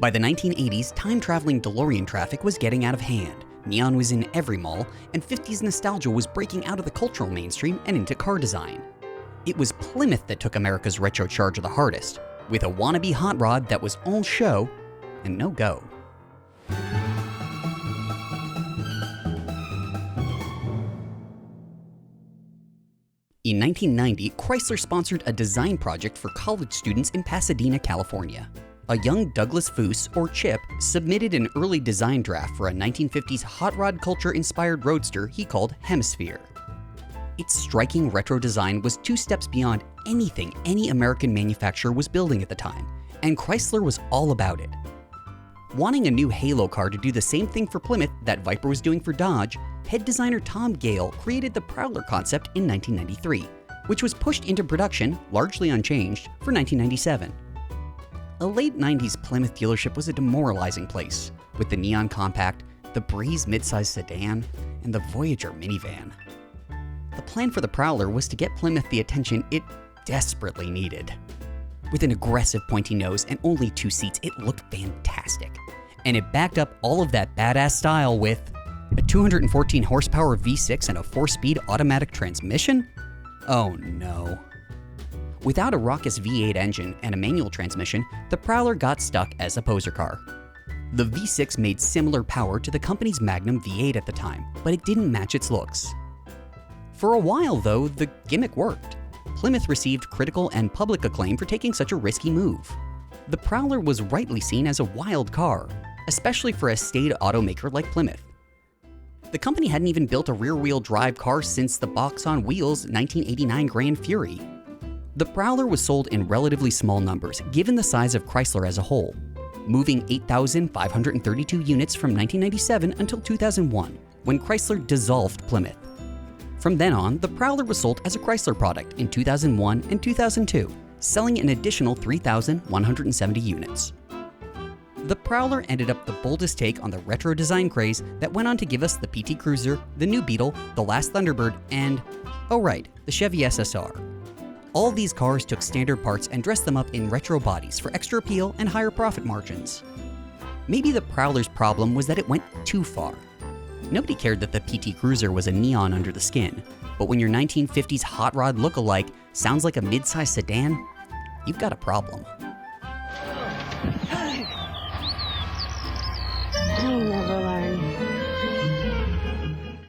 By the 1980s, time-traveling DeLorean traffic was getting out of hand. Neon was in every mall, and 50s nostalgia was breaking out of the cultural mainstream and into car design. It was Plymouth that took America's retro charge the hardest, with a wannabe hot rod that was all show and no go. In 1990, Chrysler sponsored a design project for college students in Pasadena, California. A young Douglas Foose, or Chip, submitted an early design draft for a 1950s hot rod culture-inspired roadster he called Hemisphere. Its striking retro design was 2 steps beyond anything any American manufacturer was building at the time, and Chrysler was all about it. Wanting a new halo car to do the same thing for Plymouth that Viper was doing for Dodge, head designer Tom Gale created the Prowler concept in 1993, which was pushed into production, largely unchanged, for 1997. A late 90s Plymouth dealership was a demoralizing place, with the Neon Compact, the Breeze midsize sedan, and the Voyager minivan. The plan for the Prowler was to get Plymouth the attention it desperately needed. With an aggressive pointy nose and only 2 seats, it looked fantastic. And it backed up all of that badass style with a 214 horsepower V6 and a 4-speed automatic transmission? Oh no. Without a raucous V8 engine and a manual transmission, the Prowler got stuck as a poser car. The V6 made similar power to the company's Magnum V8 at the time, but it didn't match its looks. For a while though, the gimmick worked. Plymouth received critical and public acclaim for taking such a risky move. The Prowler was rightly seen as a wild car, especially for a staid automaker like Plymouth. The company hadn't even built a rear-wheel drive car since the box-on-wheels 1989 Grand Fury. The Prowler was sold in relatively small numbers, given the size of Chrysler as a whole, moving 8,532 units from 1997 until 2001, when Chrysler dissolved Plymouth. From then on, the Prowler was sold as a Chrysler product in 2001 and 2002, selling an additional 3,170 units. The Prowler ended up the boldest take on the retro design craze that went on to give us the PT Cruiser, the new Beetle, the last Thunderbird, and, oh right, the Chevy SSR. All these cars took standard parts and dressed them up in retro bodies for extra appeal and higher profit margins. Maybe the Prowler's problem was that it went too far. Nobody cared that the PT Cruiser was a neon under the skin, but when your 1950s hot rod look-alike sounds like a mid-size sedan, you've got a problem.